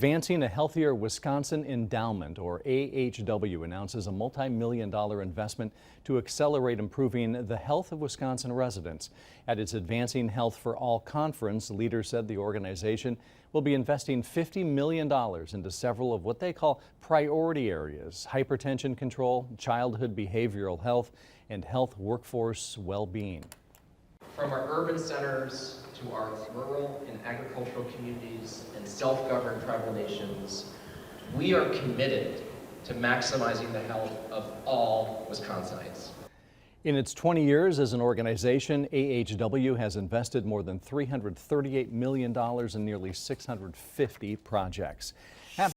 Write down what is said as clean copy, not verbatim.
Advancing a Healthier Wisconsin Endowment, or AHW, announces a multi-million-dollar investment to accelerate improving the health of Wisconsin residents. At its Advancing Health for All conference, leaders said the organization will be investing $50 million into several of what they call priority areas: hypertension control, childhood behavioral health, and health workforce well-being. From our urban centers to our rural and agricultural communities and self-governed tribal nations, we are committed to maximizing the health of all Wisconsinites. In its 20 years as an organization, AHW has invested more than $338 million in nearly 650 projects.